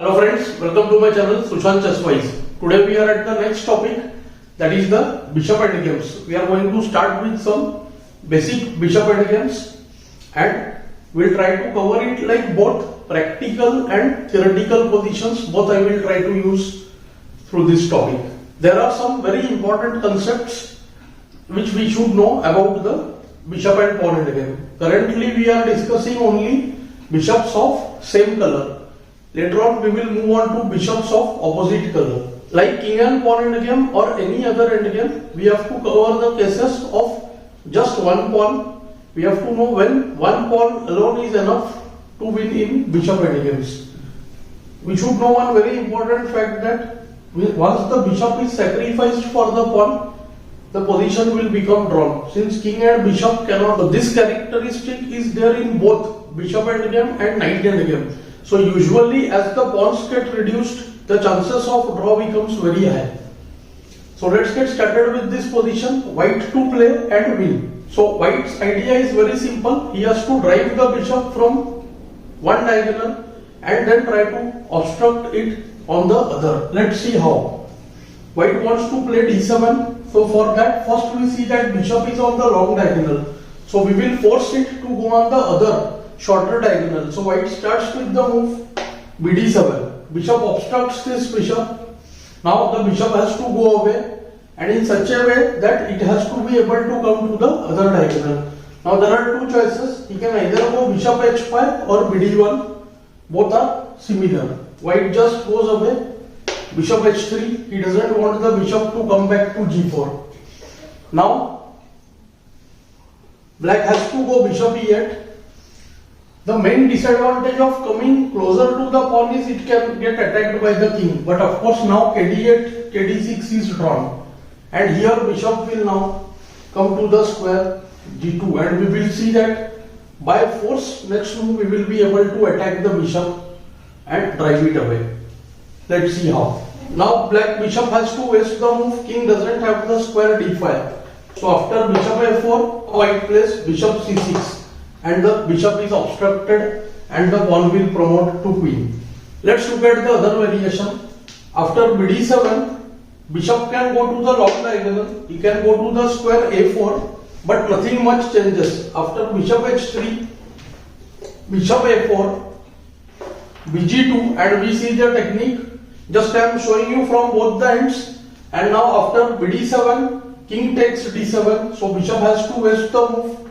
Hello friends, welcome to my channel Sushant Chesswise. Today we are at the next topic, that is the bishop endgames. We are going to start with some basic bishop endgames and we'll try to cover it like both practical and theoretical positions. Both I will try to use through this topic. There are some very important concepts which we should know about the bishop and pawn endgame. Currently we are discussing only bishops of same color. Later on we will move on to bishops of opposite color. Like king and pawn endgame or any other endgame, we have to cover the cases of just one pawn. We have to know when one pawn alone is enough to win in bishop endgames. We should know one very important fact that once the bishop is sacrificed for the pawn, the position will become drawn. Since king and bishop cannot, this characteristic is there in both bishop endgame and knight endgame. So usually as the pawns get reduced, the chances of draw becomes very high. So let's get started with this position. White to play and win. So white's idea is very simple. He has to drive the bishop from one diagonal and then try to obstruct it on the other. Let's see how. White wants to play d7. So for that, first we see that bishop is on the long diagonal. So we will force it to go on the other shorter diagonal. So white starts with the move bd7. Bishop obstructs this bishop. Now the bishop has to go away and in such a way that it has to be able to come to the other diagonal. Now there are two choices. He can either go bishop h5 or bd1. Both are similar. White just goes away. Bishop h3. He doesn't want the bishop to come back to g4. Now black has to go bishop e8. The main disadvantage of coming closer to the pawn is it can get attacked by the king. But of course now kd8, kd6 is drawn. And here bishop will now come to the square g2. And we will see that by force next move we will be able to attack the bishop and drive it away. Let's see how. Now black bishop has to waste the move. King doesn't have the square d5. So after bishop a4, white plays bishop c6. And the bishop is obstructed and the pawn will promote to queen. Let's look at the other variation. After bd7, bishop can go to the long diagonal. He can go to the square a4, but nothing much changes. After bishop h3, bishop a4, bg2, and we see the technique. Just I am showing you from both the ends. And now after bd7, king takes d7. So bishop has to waste the move.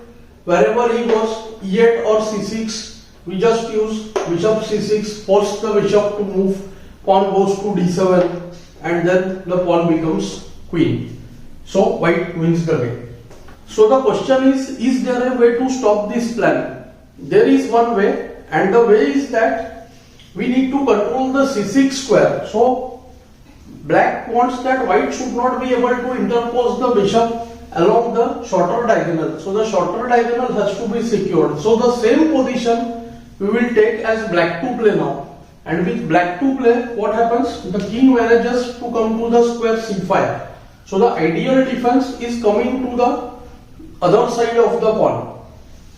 Wherever he goes, e8 or c6, we just use bishop c6, force the bishop to move, pawn goes to d7, and then the pawn becomes queen. So white wins the game. So the question is there a way to stop this plan? There is one way, and the way is that we need to control the c6 square. So black wants that white should not be able to interpose the bishop along the shorter diagonal. So the shorter diagonal has to be secured. So the same position we will take as black to play now. And with black to play, what happens? The king manages to come to the square c5. So the ideal defense is coming to the other side of the pawn.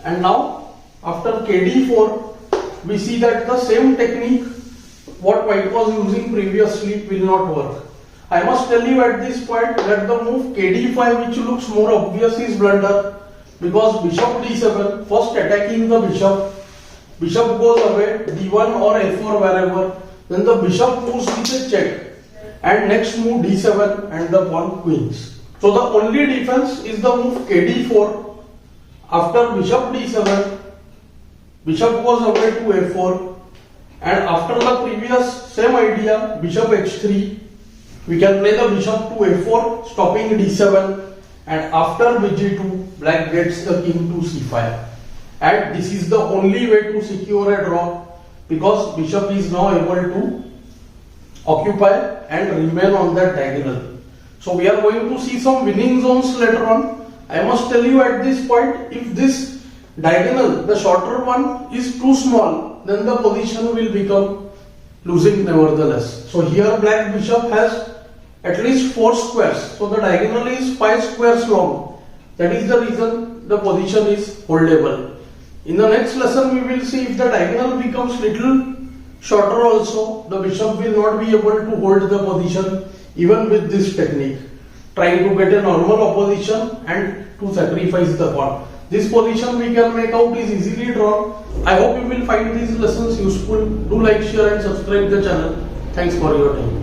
And now after kd4, we see that the same technique what white was using previously will not work. I must tell you at this point that the move kd5, which looks more obvious, is blunder, because bishop d7, first attacking the bishop goes away, d1 or a4 wherever, then the bishop moves with a check, and next move d7 and the pawn queens. So the only defense is the move kd4. After bishop d7, bishop goes away to a4, and after the previous same idea, bishop h3, we can play the bishop to a4, stopping d7, and after bg2, black gets the king to c5. And this is the only way to secure a draw, because bishop is now able to occupy and remain on that diagonal. So we are going to see some winning zones later on. I must tell you at this point, if this diagonal, the shorter one, is too small, then the position will become losing nevertheless. So here black bishop has at least 4 squares. So the diagonal is 5 squares long. That is the reason the position is holdable. In the next lesson we will see if the diagonal becomes little shorter also, the bishop will not be able to hold the position even with this technique, trying to get a normal opposition and to sacrifice the pawn. This position we can make out is easily drawn. I hope you will find these lessons useful. Do like, share and subscribe the channel. Thanks for your time.